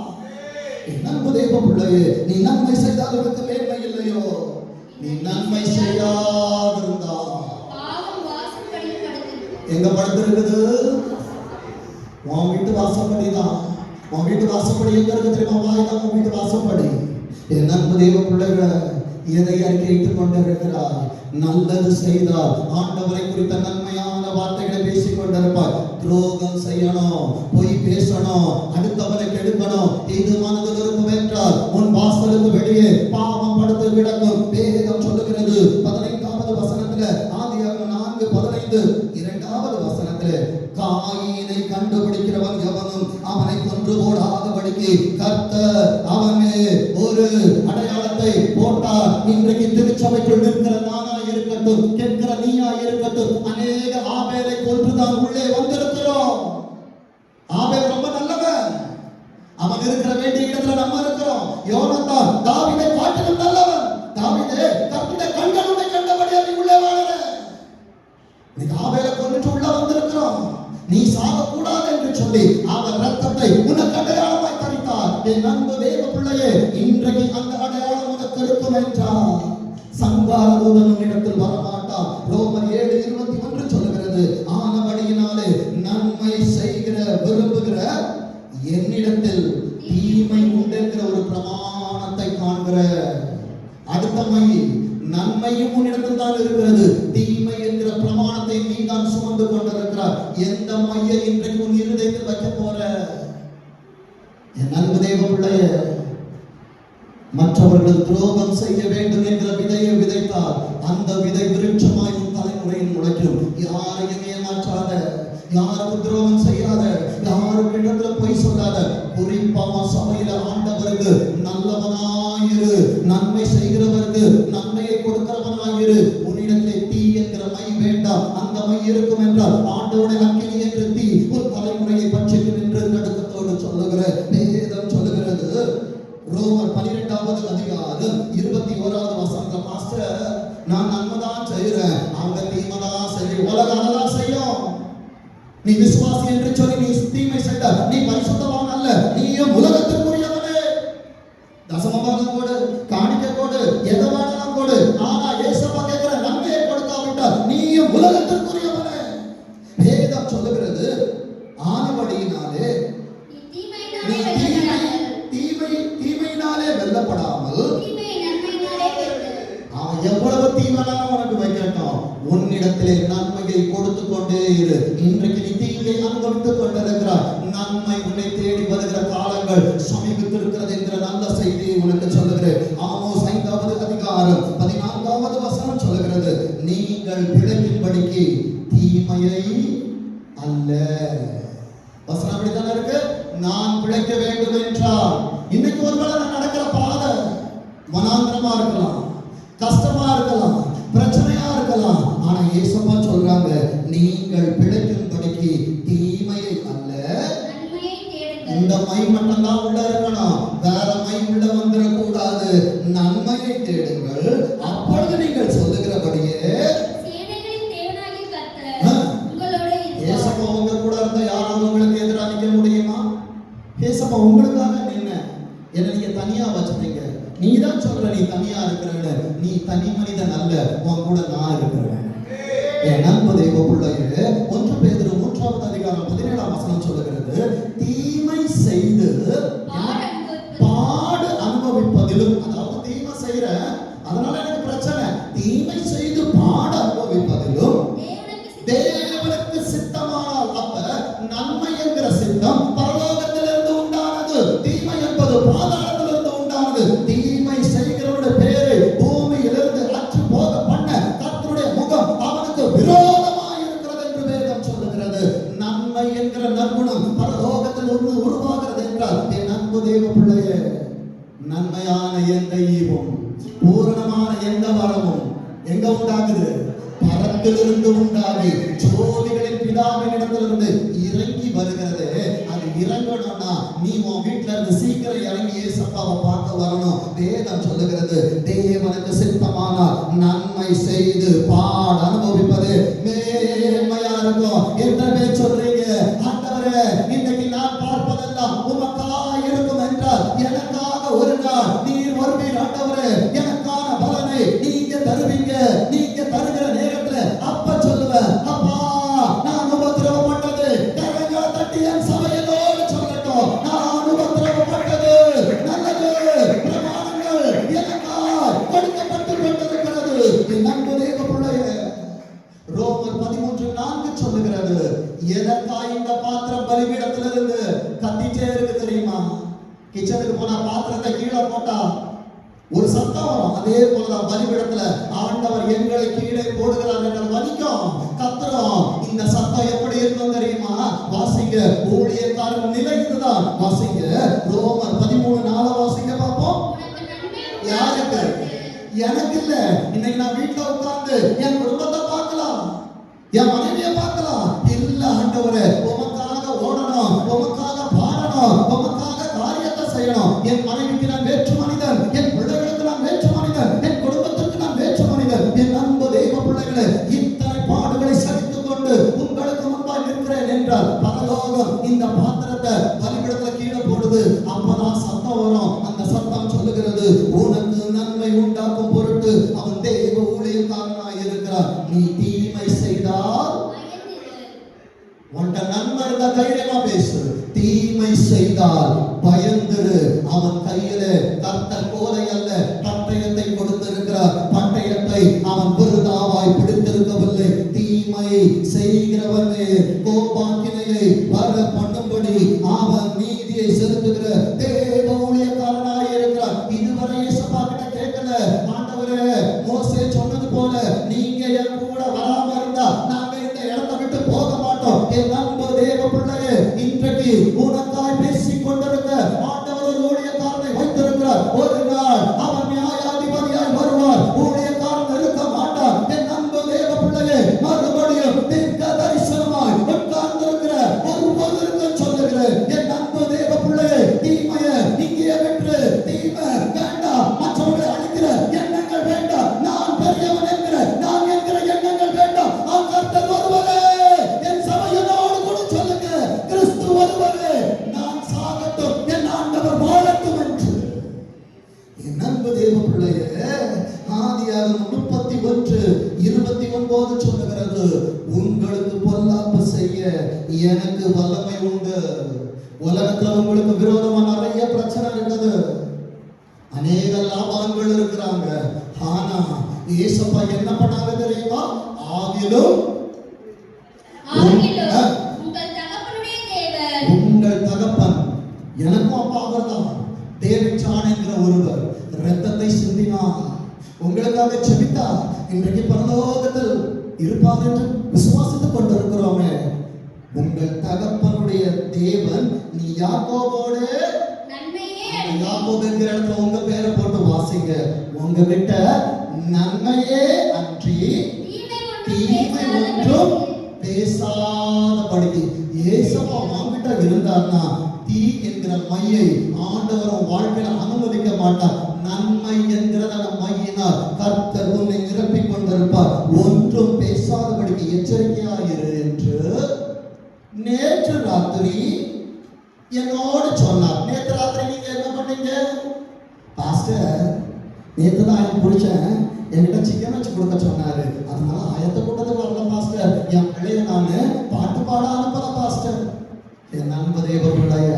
நன்பு தேவ பிள்ளையே, நீ நன்மை செய்தால் உனக்கு மேன்மை இல்லையோ? நீ நன்மை செய்யாதிருந்தா எங்க படுத்திருக்குது? உன் வீட்டு வாசப்படிதான். உன் வீட்டு வாசப்படி எங்க இருக்கு தெரியுமா? வாய்தான் உன் வீட்டு வாசப்படி. என் நன்பு தேவ பிள்ளைகளை எதை அறிக்கையிட்டுக் கொண்டிருக்கிறார்? நல்லது செய்தால் ஆண்டவரை குறித்த நன்மையான வார்த்தைகளை பேசிக் கொண்டிருப்பார். துரோகம் செய்யணும், பொய் பேசணும், அடுத்தவரை கெடுக்கணும், இது மனதில் இருக்கும் என்றால் உன் வாசலுக்கு வெளியே பாவம் படுத்து கிடக்கும். வேதம் சொல்லுகிறது 15வது வசனத்துல, ஆதியாகமம் 4:15 2வது வசனத்துல, காயினை கண்டுபிடிக்கிறவன் எவனும் அவனை கொன்று போடாதபடிக்கு கர்த்தர் அவனே ஒரு அடையாளத்தை போட்டார். இன்றைக்கு திருச்சபைக்குள் நிற்கிற நானா இருக்கட்டும், கேட்கிற நீயா இருக்கட்டும், அநேக ஆபேலை கொன்றுதான் உள்ளே வந்திருக்கிறோம். ஆபேல் ரொம்ப நல்லவன். அவன் இருக்கிற வேண்டிய இடத்துல நம்ம இருக்கிறோம். யோனத்தான் தாவீதை காட்டிலும் நல்லவன். தாவீதே, கர்த்தருடைய கண்கள் உன்னை கண்டபடியா நீ உள்ளே வாழற. நீ ஆபேலை கொன்றுட்டு உள்ள வந்திருக்கிறோம். நீ சாகக்கூடாது என்று சொல்லி அவர் ரத்தத்தை உனக்கு அடையாளமாய் தரித்தார். என் அன்பு தேவ பிள்ளையே, இன்றைக்கு அந்த அடையாளம் உனக்கு இருக்கும் என்றால் சங்கார தூதன் இடத்தில் வரமாட்டான். ரோமர் 7:21 சொல்லுகிறது, ஆனபடியினாலே நன்மை செய்கிற விரும்புகிற என்னிடத்தில் தீமை உண்டென்கிற ஒரு பிரமாணத்தை காண்கிற. அடுத்த மை, நன்மையும் உன்னிடத்தில் தான் இருக்கிறது, தீமை என்கிற பிரமாணத்தை நீ தான் சுமந்து கொண்டிருக்கிறார். எந்த மையை இன்றைக்கு உன் இருதயத்தில் வைக்க போற? என் அன்பு தேவ பிள்ளையே, மற்றவர்கள் துரோகம் செய்ய வேண்டும் என்கிற விதையை விதைத்தால் அந்த விதை விருட்சமாய் உன் தலைமுறையில் முளைக்கும். யாரையும் ஏமாற்றாத, யாருக்கு துரோகம் செய்யாத, யாருக்கு இடத்துல பொய் சொல்லாத. குறிப்பா சபையில ஆண்டவருக்கு நல்லவனாயிரு, நன்மை செய்கிறவருக்கு நன்மையை கொடுக்கிறவனாயிரு. உன்னிடத்திலே தீ என்கிற மை வேண்டாம். அந்த மை இருக்கும் என்றால் ஆண்டவருடைய அக்கினி என்று தீ ஒரு தலைமுறையை பற்றிக்கும் என்று நடுக்கத்தோடு சொல்லுகிற வேதம் சொல்லுகிறது. ரோமர் 12வது அதிகாரம் 21வது வசனத்துல, மாஸ்டர் நான் நன்மைதான் செய்யறேன், அவங்க தீமைதான் செய்யும். உலகம் அதான் செய்யும். நீ விசுவாசி என்று சொல்லி நீ தீமை செய்த, நீ பரிசுத்தவான் அல்ல, நீயும் உலகத்திற்குரியவனே. தசமபாகம் கொடு, காணிக்கை கொடு, எதை வேணாலும் கொடு, ஆனா ஏசப்பா கேட்கிற நன்மையை கொடுக்காவிட்டால் நீயும் உலகத்திற்குரியவனே. வேதம் சொல்லுகிறது, ஆனபடியினாலே நீ தீமையினாலே வெல்லப்படாமல் அவன் எவ்வளவு தீமையான உனக்கு வைக்கட்டும், உன்னிடத்திலே நன்மையை கொடுத்து கொண்டே இரு. இன்றைக்கு நீ தீமையை அனுபவித்துக் கொண்டிருக்கிறார். நன்மை உன்னை தேடி வருகிற காலங்கள் சமீபித்திருக்கிறது என்கிற நல்ல செய்தியை உனக்கு சொல்லுகிறேன். ஆமோஸ் 5வது அதிகாரம் 14வது வசனம் சொல்லுகிறது, நீங்கள் பிழைக்கும்படிக்கு தீமையை அல்ல. வசனம் அப்படித்தானே இருக்கு. நான் பிழைக்க வேண்டும் என்றால், இன்னைக்கு ஒருவேளை நான் நடக்கிற பாதை வனாந்திரமா இருக்கலாம், கஷ்டமா இருக்கலாம், பிரச்சனையா இருக்கலாம். ஆனா இயேசுப்பா சொல்றாங்க, நீங்கள் பிழைக்கும்படிக்கு தீமையை அல்ல. இந்த மை மட்டும் தான் கூடாது. நன்மையை தேடுங்கள், அப்பொழுது நீங்கள் சொல்லுகிறபடியே சேனைகளின் தேவனாகிய கர்த்தர் உங்களோடு இருப்பார். ஏசப்பா உங்க கூட இருந்தா யாராவது உங்களுக்கு எதிராக நிக்க முடியுமா? ஏசப்பா உங்களுக்காக நின்ன என்ன நீங்க தனியா வச்சுட்டீங்க. நீ தான் சொல்ற நீ தனியா இருக்கிறன்னு. நீ தனி மனிதன் அல்ல, உன் கூட நான் இருக்கிறேன். என் அன்பு தேவ பிள்ளையே, 1 பேதுரு 3வது அதிகாரம் 17ஆம் வசனம் சொல்லுகிறது, தீமை செய்து பாடு அனுபவிப்பதிலும், அதாவது தீமை செய்யற அதனால எனக்கு பிரச்சனை, தீமை செய்து பாடு அனுபவிப்பதிலும் தேவனுக்கு சித்தமானால், அப்ப நன்மை என்கிற சித்தம் பரலோகத்திலிருந்து உண்டானது, தீமை என்பது பாதாளத்திலிருந்து உண்டானது. தீமை செய்கிறவருடைய பேரை பூமியிலிருந்து அற்று போக பண்ண கர்த்தருடைய முகம் அவனுக்கு விரோதமாக இருக்கிறது என்று வேதம் சொல்லுகிறது. நன்மை என்கிற நற்குணம் பரலோகத்தில் ஒன்று உருவாகிறது என்றால், என் அன்பு தேவ பிள்ளையே, நன்மையான எந்த ஈவும் பூரணமான எந்த வரமும் எங்க உண்டாகுது? பரத்திலிருந்து உண்டாகி ஜோதிகளின் பிதாவின் இடத்திலிருந்து இறங்கி வருகிறது. அது இறங்கணும்னா நீ உன் வீட்டுல இருந்து சீக்கிரம் இறங்கி ஏசப்பாவை பார்க்க வரணும். வேதம் சொல்லுகிறது, தேவனுக்கு சித்தமானால் நன்மை செய்து பாட அனுபவிப்பது மேன்மையா இருக்கும். எத்தனை சொல்றீங்க, ஆண்டவரே இன்னைக்கு நான் பார்ப்பதெல்லாம் உமக்காக இருக்கும் என்றால், எனக்காக ஒரு நாள் நீர் வருவீர் ஆண்டவரே, எனக்கான பலனை நீங்க தருவீங்க. நீங்க தருகிற நேரத்துல அப்ப சொல்லுவேன், அப்பா நான் உபத்திரவப்பட்டது, கரங்களை தட்டி என் சபையோடு சொல்லட்டும், நான் உபத்திரவப்பட்டது நல்லது, பிரமாணங்கள் எனக்காய் கொடுக்கப்பட்டு கொண்டிருக்கிறது. என் அன்பு தேவ பிள்ளையே, ரோமர் 13:4 சொல்லுகிறது, எதற்காய் இந்த பாத்திரம் பலிபீடத்திலிருந்து கத்திச்சே இருக்கு தெரியுமா? கிச்சனுக்கு போனா பாத்திரத்தை கீழே போட்டா ஒரு சத்தம் வரும். அதே போலதான் பலிபீடத்துல ஆண்டவர் எங்களை கீழே போடுகிறார் என்ற வலிக்கும் கத்துறோம். இந்த சத்தம் எப்படி இருக்கும் தெரியுமா? வாசிங்க, ஊழியக்காரன் நிலை இதுதான். வாசிங்க, ரோமர் 13:4 வாசிங்க பார்ப்போம். யாருக்கு? எனக்கு இல்ல. இன்னைக்கு நான் வீட்டுல உட்கார்ந்து என் குடும்பத்தை பார்க்கலாம், என் மனைவியை பார்க்கலாம். இல்ல ஆண்டவரே, உமக்காக ஓடணும், உமக்காக பாடணும், உமக்காக காரியத்தை செய்யணும். என் மனைவிக்கு நான் வேற்று மனிதன், என் பிள்ளைகளுக்கு நான் வேற்று மனிதன், என் குடும்பத்திற்கு நான் வேற்று மனிதன். என் அன்பு தெய்வ பிள்ளைகளே, இத்தனை பாடுகளை சகித்துக் கொண்டு உங்களுக்கு முன்பாக நிற்கிறேன் என்றால், பரலோகம் இந்த பாத்திரத்தை பலிபீடத்துல கீழே போடுது. அப்பதான் சத்தம் வரும். அந்த சத்தம் சொல்லுகிறது, உனக்கு நன்மை உண்டாக்கும் பொருட்டு அவன் தேவ ஊழியக்காரனாய் இருக்கிறார். நீ தீமை செய்தால் உன்ட நன்மை இருந்தா தைரியமா பேசு. தீமை செய்தால் பயந்துரு. அவன் கையில கர்த்தர் கோலை அல்ல பட்டயத்தை கொடுத்திருக்கிறார். பட்டயத்தை அவன் விருதாவாய் பிடித்திருக்கவில்லை. தீமை செய்கிறவனே கோபாக்கினையை வர பண்ணும்படி அவன் நீதியை செலுத்துகிற தேவ ஊழியக்காரனாய் இருக்கிறார். இதுவரை இயேசுப்பா கிட்ட கேட்கல, ஆண்டவரே மோசே சொன்னது போல நீங்க என் கூட வராம இருந்தா நாங்க இந்த இடத்தை விட்டு போக மாட்டோம். என் அன்பு தேவ பிள்ளையே, இன்றைக்கு உனக்காய் பேசிக் கொண்டிருக்க ஆண்டவர் ஒரு ஊழியக்காரனை வைத்திருக்கிறார். ஒரு நாள் அவன் நியாயாதிபதியாய் வருவார். ஊழியக்காரன் இருக்க மாட்டார். என் அன்பு தேவ பிள்ளையே, மறுபடியும் தீர்க்க தரிசனமாய் உட்கார்ந்திருக்கிற ஒருவருக்கு சொல்லுகிறேன், என் அன்பு தேவ பிள்ளையே, தீமையை இங்கே விட்டு தீமை வேண்டாம், மற்றவர்களை அழிக்கிற எண்ணங்கள் வேண்டாம், நான் பெரியவன் என்கிற நான் என்கிற எண்ணங்கள் வேண்டாம். கர்த்தர் வருவரே, என் சபையோடு கூட சொல்லுங்க, கிறிஸ்து வருவரே, நான் சாகட்டும், என் ஆண்டவர் வாழட்டும் என்று. என் அன்பு தேவ பிள்ளையே, ஆதியாகமம் 31:29 சொல்லுகிறது, உங்களுக்கு பொல்லாப்பு செய்ய எனக்கு வல்லமை உண்டு. உலகத்துல உங்களுக்கு விரோதமா நிறைய பிரச்சனை இருக்குது, அநேக லாபங்கள் இருக்கிறாங்க. ஆனா ஏசப்பா என்ன பண்ணாங்க தெரியுமா? ஆகிலும் உங்கள் தகப்பன், எனக்கும் அப்பா அவர்தான், டேவிட் என்கிற ஒருவர் இரத்தத்தை சிந்தினார், உங்களுக்காக செபித்தார். இன்றைக்கு பரலோகத்தில் இருப்பார் என்று விசுவாசித்துக் கொண்டிருக்கிறோமே. உங்கள் தகப்பனுடைய தேவன், நீ யாக்கோபோட யாக்கோபு என்கிற இடத்துல உங்க பேரை போட்டு வாசிங்க. உங்ககிட்ட நன்மையே அன்றி தீமை ஒன்றும் பேசாதபடி. ஏசப்பா வாங்கிட்ட இருந்தார்னா தீ என்கிற மையை ஆண்டவர் வாழ்க்கையில அனுமதிக்க மாட்டார். நன்மை நன்மை என்கிறதான மையினால் கர்த்தர் உன்னை நிரப்பிக் கொண்டிருப்பார். ஒன்றும் பேசாதபடிக்கு எச்சரிக்கையாயிரு என்று நேற்று ராத்திரி என்னோடு சொன்னார். நேற்று ராத்திரி நீங்க என்ன பண்ணீங்க? பாஸ்டர், நேற்று தான் எனக்கு பிடிச்சேன், என்கிட்ட சிக்கன் வச்சு கொடுக்க சொன்னாரு, அதனால ஆயத்த கூட்டத்துக்கு வரல பாஸ்டர். என் பிள்ளைய நானு பாட்டு பாட அனுப்பல பாஸ்டர். என் நண்பதேவருடைய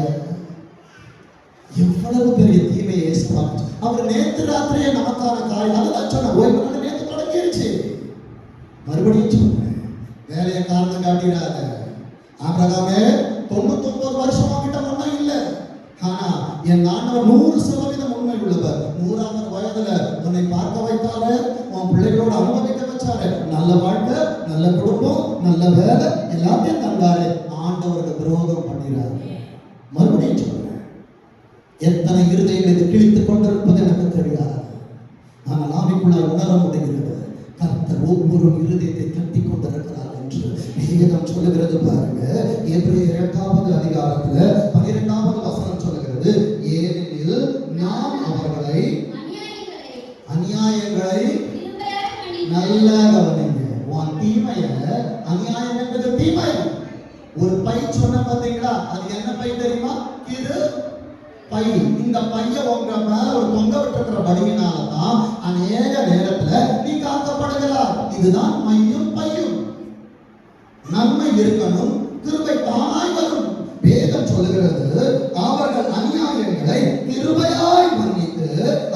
எவ்வளவு பெரிய தீமையை ஏசுவாங்க. அவர் நேற்று ராத்திரியே நமக்கான காரியம் அதுதான் சொன்னார். ஓய்வு நாள் நேற்று தொடங்கிருச்சு. மறுபடியும் சொல்றேன், வேலையை காரணம் காட்டிடாத. ஆபிரகாமே 99 வருஷமா கிட்ட ஒன்றும் இல்லை. ஆனா என் ஆண்டவர் 100% உண்மை உள்ளவர். 100வது வயதுல உன்னை பார்க்க வைத்தாரு, உன் பிள்ளைகளோட அனுபவிக்க வச்சாரு. நல்ல வாழ்க்கை, நல்ல குடும்பம், நல்ல வேலை எல்லாத்தையும் தந்தாரு. ஆண்டவருக்கு விரோதம் பண்ணிடாரு. மறுபடியும் சொல்றேன், எத்தனை இருதயங்களை இது கிழித்துக் கொண்டிருப்பது எனக்கு தெரியாது. ஆனால் ஆவிக்குள்ள உணர முடிகிறது, கர்த்தர் ஒவ்வொரு இருதயத்தை தட்டி கொண்டிருக்கிறார் என்று வேதம் சொல்லுகிறது. பாருங்க, எபிரேயர் 8வது அதிகாரத்துல 12வது வசனம் சொல்லுகிறது, ஏனெனில் நாம் அவர்களை அநியாயங்களை நல்ல கவனிங்க. உன் தீமைய அநியாயம் என்பது தீமை. ஒரு பை சொன்ன பார்த்தீங்களா, அது என்ன பை தெரியுமா? இது பை. இந்த பைய உங்க மேல ஒரு தொங்க விட்டுக்கிற படியினால்தான் அநேக நேரத்துல நீ காக்கப்படுகிறார். இதுதான் மையும் பையும். நன்மை இருக்கணும், கிருபை தானாய் வரும். வேதம் சொல்லுகிறது, அவர்கள் அநியாயங்களை கிருபையாய் மன்னித்து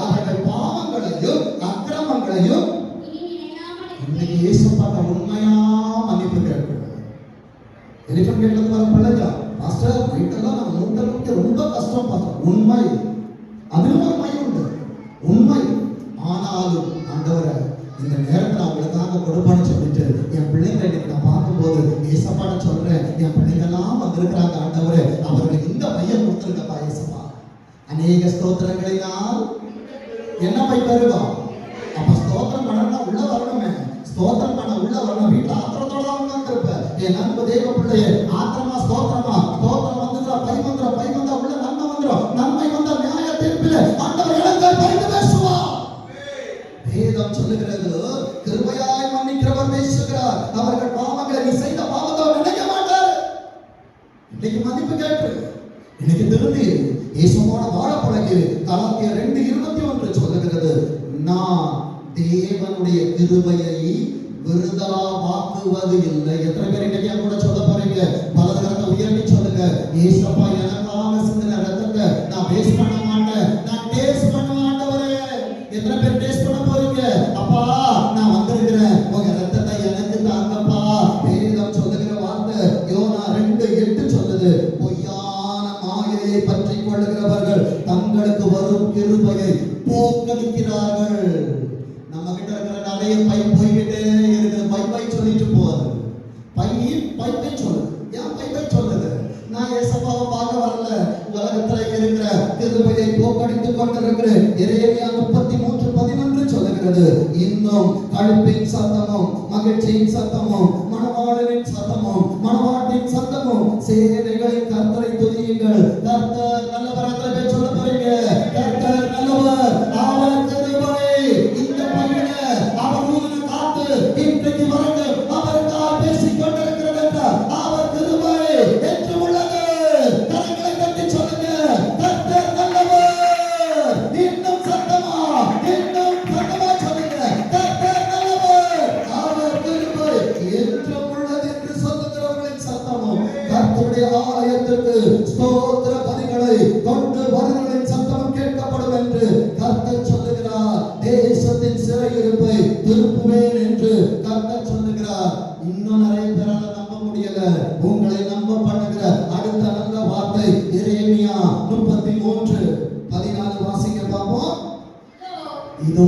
அவர்கள் பாவங்களையும் அக்கிரமங்களையும் இன்னைக்கு இயேசுப்பாட்ட உண்மையா மன்னிப்பு கேட்கிறார். எலிஃபண்ட் கேட்கறது வர பிள்ளைங்க, மாஸ்டர் வீட்டெல்லாம் நம்ம மூட்டை ரொம்ப கஷ்டம் பார்த்தோம். உண்மை, அதிலும் ஒரு மை உண்டு, உண்மை. ஆனாலும் ஆண்டவரை இந்த நேரத்தில் அவங்களுக்காக கொடுப்பான்னு சொல்லிட்டு என் பிள்ளைங்களை இன்னைக்கு நான் பார்க்கும்போது ஏசப்பாட சொல்றேன், என் பிள்ளைங்கெல்லாம் வந்திருக்கிறாங்க ஆண்டவரே, அவர்களுக்கு இந்த பையன் கொடுத்துருக்கப்பா ஏசப்பா. அநேக ஸ்தோத்திரங்களினால் என்ன பை பெருகும். அப்ப ஸ்தோத்திரம் பண்ணா உள்ள வரணுமே, ஸ்தோத்திரம் பண்ண உள்ள வரணும். வீட்டுல ஆத்திரத்தோட தான் உட்கார்ந்து இருப்பேன். என் நண்பு தேவ பிள்ளையே, ஆத்திரமா ஸ்தோத்திரமா, ஸ்தோத்திரம் வந்துடுறா, பை வந்தா உள்ள நன்மை வந்துடும். நன்மை வந்த நியாய தீர்ப்பில் ஆண்டவர் இடங்கள் பரிந்து பேசுவா. வேதம் சொல்லுகிறது, கிருபையாய் மன்னிக்கிறவர் பேசுகிறார், அவர்கள் பாவங்களை நீ செய்த பாவத்தை நினைக்க மாட்டார். இன்னைக்கு மன்னிப்பு கேட்டு இன்னைக்கு திருந்தி இயேசுவோட வாழ பழகி. கலாத்தியர் 2:21 சொல்லுகிறது, நான் தேவனுடைய கிருபையை விருதாவாக்குவது இல்லை. எத்தனை பேர் இன்னைக்கு கூட சொல்ல போறீங்க? பலது கரத்தை உயர்த்தி சொல்லுங்க, ஏசப்பா எனக்காக சிந்தின ரத்தத்தை நான் வேஸ்ட் பண்ண மாட்டேன், நான் டேஸ்ட் பண்ண மாட்டவரே. எத்தனை பேர் டேஸ்ட் பண்ண போறீங்க? அப்பா நான் வந்திருக்கிறேன், உங்க ரத்தத்தை எனக்கு தாங்கப்பா. வேதம் சொல்லுகிற வார்த்தை யோனா 2:8 சொல்லுது, பொய்யான மாயையை பற்றி கொள்ளுகிறவர்கள் தங்களுக்கு வரும் கிருபையை போக்கடிக்கிறார்கள். நம்ம கிட்ட இருக்கிற நிறைய பை போய்கிட்டே இருக்குது. பை சொல்லிட்டு போகுது. பை சொல்லுது. ஏன் பை சொல்லுது? நான் ஏசப்பாவை பார்க்க வரல, உலகத்துல இருக்கிற கிருபையை போக்கடித்துக் கொண்டிருக்கிறேன். எரேமியா 33:11 சொல்லுகிறது, இன்னும் கழுப்பின் சத்தமும் மகிழ்ச்சியின் சத்தமும் மணவாளனின் சத்தமும் மணவாட்டின் சத்தமும் சேனைகளின் கர்த்தரை துதியுங்கள். கர்த்தர் நல்லவர். எத்தனை பேர் சொல்ல போறீங்க? கர்த்தர் நல்லவர், அவர் கிருபை இந்த பையனை அவர் ஊதின காத்து இன்றைக்கு வரைக்கும் அவருக்காக பேசிக் கொண்டிருக்கிறது என்றார். அவர் கிருபை என்று உள்ளது. கரங்களை தட்டி சொல்லுங்க, கர்த்தர் நல்லவர். இன்னும் சத்தமா சொல்லுங்க, கர்த்தர் நல்லவர், அவர் கிருபை என்று உள்ளது என்று சொல்லுகிறவர்களின் சத்தமும் கர்த்தருடைய ஆலயத்திற்கு ஸ்தோத்திர பலிகளை கொண்டு வருகிறவர்களின் சத்தமும் கேட்கப்படும் என்று கர்த்தர் சொல்லுகிறார். தேசத்தின் சிறையிருப்பை திருப்புவேன் என்று கர்த்தர் சொல்லுகிறார். இன்னும் நிறைய பேரால நம்ப முடியல. உங்களை நம்ப பண்ணுகிற அடுத்த நல்ல வார்த்தை எரேமியா 33:14 வாசிக்க பார்ப்போம். இதோ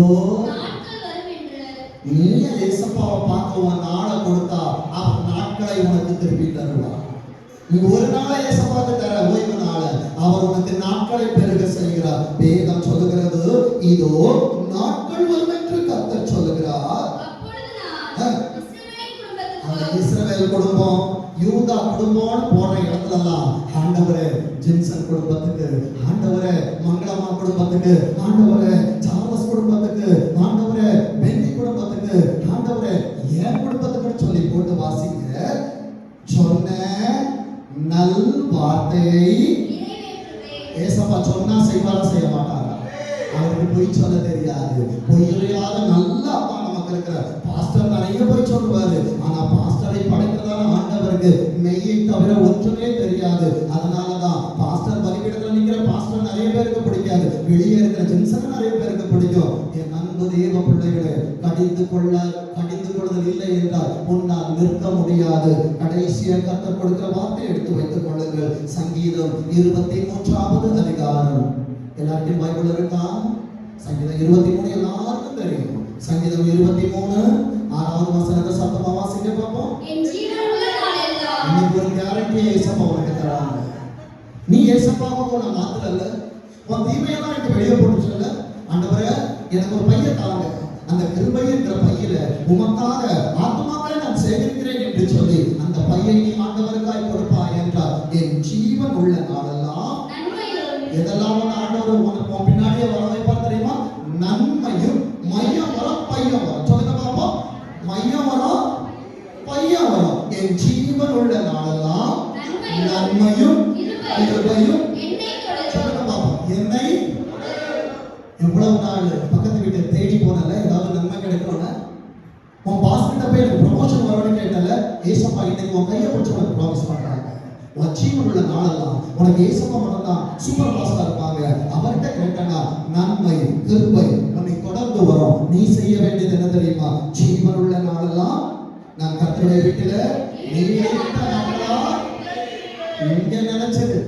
நீ ஏசப்பாவை பார்க்க உன் நாளை கொடுத்தா அவர் நாட்களை உனக்கு திருப்பி தருவார். நீ ஒரு நாளை ஏசப்பாவுக்கு தர ஓய்வு நாள அவர் உனக்கு நாட்களை பெருக செய்கிறார். வேதம் சொல்லுகிறது, இதோ நாட்கள் வரும் என்று கர்த்தர் சொல்லுகிறார். அந்த இஸ்ரவேல் குடும்பம் யூதா குடும்பம்னு போற இடத்துல எல்லாம் ஆண்டவரே ஜின்சன் குடும்பத்துக்கு, ஆண்டவரே மங்களம்மா குடும்பத்துக்கு, ஆண்டவரே சார்லஸ் வார்த்தையை நிறைவேற்றுவேன். ஏசப்பா சொன்னா செய்வாரா செய்ய மாட்டாரா? அவருக்கு பொய் சொல்ல தெரியாது. பொய்யுரையாத நல்ல அப்பா நமக்கு இருக்கிறார். பாஸ்டர் நிறைய பொய் சொல்லுவாரு. ஆனா பாஸ்டரை படைத்ததான ஆண்டவருக்கு மெய்யை தவிர ஒன்றுமே தெரியாது. அதனாலதான் பாஸ்டர் பலிபீடத்துல நிக்கிற பாஸ்டர் நிறைய பேருக்கு பிடிக்காது. வெளியே இருக்கிற ஜென்சன் நிறைய பேருக்கு பிடிக்கும். என் அன்பு தேவ பிள்ளைகளே, கடிந்து கொள்ளுதல் இல்லை என்றால் உன்னால் நிற்க முடியாது. கடைசியாக கர்த்தர் கொடுக்கிற வார்த்தை எடுத்து வைத்துக் கொள்ளுங்கள். சங்கீதம் 23வது அதிகாரம். எல்லாருக்கும் பைபிள் இருக்கா? சங்கீதம் 23 எல்லாருக்கும் தெரியும். சங்கீதம் 23 6வது வசனத்தை சத்தமா வாசிங்க பாப்போம். என் ஜீவனுள்ள நாளெல்லாம் இன்னைக்கு ஒரு கேரண்டி ஏசப்பா உனக்கு தராங்க. நீ ஏசப்பாவை நான் மாத்திரல்ல, உன் தீமையெல்லாம் எனக்கு வெளியே போட்டு சொல்ல, ஆண்டவரே எனக்கு ஒரு பைய தாங்க, அந்த கிருபை என்கிற பையில உமக்காக ஆத்துமாக்களை நான் சேகரிக்கிறேன் என்று சொல்லி அந்த பையை நீ ஆண்டவருக்காய் கொடுப்பாய் என்றால் என் ஜீவன் உள்ள நாளெல்லாம் நன்மையும் எதெல்லாம் ஆண்டவர் உனக்கு பின்னாடியே வர வைப்பார் தெரியுமா? நன்மையும் மையம் வரும் பையம் வரும். சொல்லுங்க பாப்போம். மையம் வரும் பையம் வரும். என் ஜீவன் உள்ள நாளெல்லாம் நன்மையும் கிருபையும் சொல்லுங்க பாப்போம். என்னை எவ்வளவு நாள் பக்கத்து வீட்டை தேடி போனல ஏதாவது நன்மை கிடைக்கணும்ல, உன் பாஸ் கிட்ட போய் எனக்கு ப்ரமோஷன் வரணும்னு கேட்டல, ஏசப்பா இன்னைக்கு உன் கையை பிடிச்சி உனக்கு ப்ராமிஸ் பண்றாங்க. உன் ஜீவன் உள்ள நாளெல்லாம் உனக்கு ஏசப்பா மட்டும் தான் சூப்பர் பாஸ்டா இருப்பாங்க. அவர்கிட்ட கேட்டனா நன்மை கிருபை உன்னை தொடர்ந்து வரும். நீ செய்ய வேண்டியது என்ன தெரியுமா? ஜீவன் உள்ள நாளெல்லாம் நான் கர்த்தருடைய வீட்டில நீடித்த நாளெல்லாம் எங்க நினைச்சது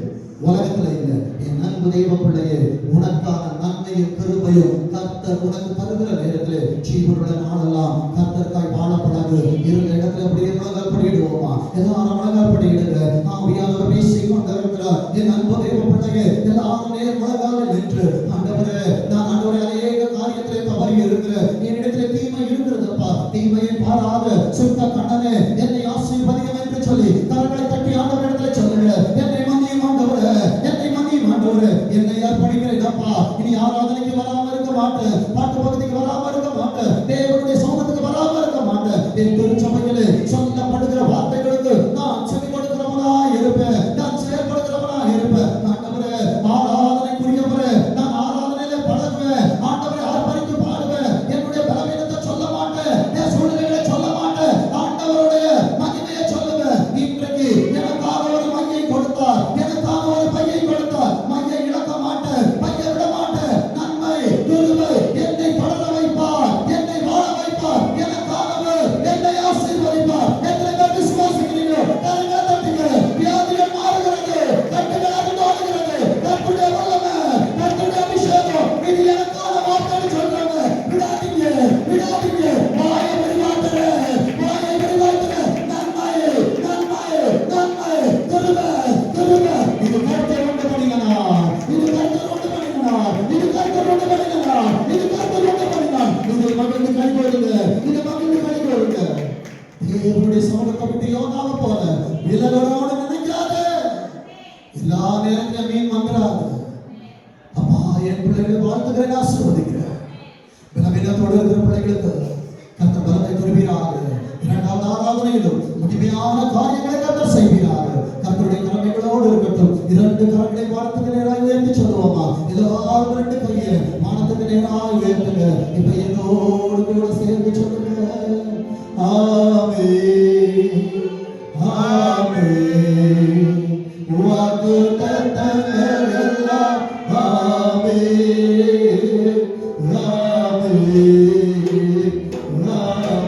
உலகத்துல இல்லை. என் அன்பு தெய்வ பிள்ளையே, உனக்கான நன்மையும் கிருபையும் கர்த்தர் உனக்கு தருகிற நேரத்தில் ஜீவனுள்ள நாளெல்லாம் கர்த்தர்காய் வாழப்படாது. இருந்த இடத்துல அப்படியே முழங்கால் படியிடுவோமா? எல்லாரும் முழங்கால் படியிடுங்க. ஆவியானவர் பேசிக் கொண்டிருக்கிறார். என் அன்பு தெய்வ பிள்ளையே, எல்லாரும் முழங்கால் நின்று ஆண்டவரே, நான் ஆண்டவரே அநேக காரியத்திலே தவறி இருக்கிறேன். என்னிடத்திலே தீமை இருக்கிறதப்பா. தீமையை பாராத சுத்த கண்ணனே என்னை ஆசீர்வதியும் என்று சொல்லி கரங்களை தட்டி ஆண்டவரிடத்திலே சொல்லுங்க. என்னை மன்னியும் ஆண்டவரே, என்னை மன்னியும் ஆண்டவரே, என்னை அர்ப்பணிக்கிறேன் அப்பா. இனி ஆராதனைக்கு வராம இருக்க மாட்டேன், பாட்டு பகுதிக்கு வராம இருக்க மாட்டேன், தேவனுடைய சமூகத்துக்கு வராம இருக்க மாட்டேன். என் திருச்சபையிலே சொல்லப்படுகிற வார்த்தைகளுக்கு நான் செவி கொடுக்கிறவனா இருப்பேன், நான் செயல்படுகிறவனா இருப்பேன். ஆண்டவரே ஆராதனைக்குரியவரே, நான் ஆராதனையிலே பழகுவேன். ஆண்டவரை அர்ப்பணித்து பாடுவேன். என்னுடைய பலவீனத்தை சொல்ல மாட்டேன், என் சூழ்நிலைகளை சொல்ல மாட்டேன், ஆண்டவருடைய மகிமையை சொல்லுவேன். இன்றைக்கு எனக்காக ஒரு மையை கொடுத்தார், எனக்காக ஒரு பையை கொடுத்தார். மையை இழக்க மாட்டேன், பையை விட மாட்டேன். நன்மை கிருபை என்னை தொடர வைப்பார், என்னை வாழ வைப்பார். எனக்காகவே என்னை ஆசீர்வதிப்பார். எத்தனை பேர் விசுவாசிக்கிறீங்க? கரங்களை தட்டுங்க. வியாதிகள் மாறுகிறது, கட்டுகள் அறுந்தாடுகிறது. கர்த்தருடைய வல்லமை, கர்த்தருடைய அபிஷேகம் இது எனக்கான வார்த்தை சொல்றாங்க. விடாதீங்க, விடாதீங்க. வாயை விரிவாக்குற, வாயை விரிவாக்குற. நன்மை நன்மை நன்மை கிருபை கிருபை. இது கர்த்தர் உண்டு பண்ணினா, இது கர்த்தர் உண்டு பண்ணினா, இது கர்த்தர் உண்டு பண்ணினா, இது கர்த்தர் உண்டு பண்ணினா. இது மகிழ்ந்து கழிவுறுங்க, இது மகிழ்ந்து கழிவுறுங்க. தேவனுடைய சமூகத்தை விட்டு யோனாவ போல விலகனோடு நினைக்காத. எல்லா நேரத்திலும் மீன் வந்துடாது. அப்பா என் பிள்ளைகளை வாழ்த்துக்கிறேன், ஆசீர்வதிக்கிறேன். பலவீனத்தோடு இருக்கிற பிள்ளைகளுக்கு கர்த்தர் பலத்தை தருவீராக. இரண்டாவது ஆராதனையிலும் மகிமையான காரியங்களை கர்த்தர் செய்வீராக. கர்த்தருடைய கரங்களோடு இருக்கட்டும். இரண்டு கரங்களை வானத்துக்கு நேராக உயர்த்தி சொல்லுவோமா? எல்லாரும் ரெண்டு கையை வானத்துக்கு நேராக உயர்த்துங்க. இப்ப என்னோடு கூட சேர்ந்து சொல்லுங்க. ஆமென் ஆமென். வாக்கு தத்தங்கள் எல்லாம் ஆமென் ஆமென் ஆமென்.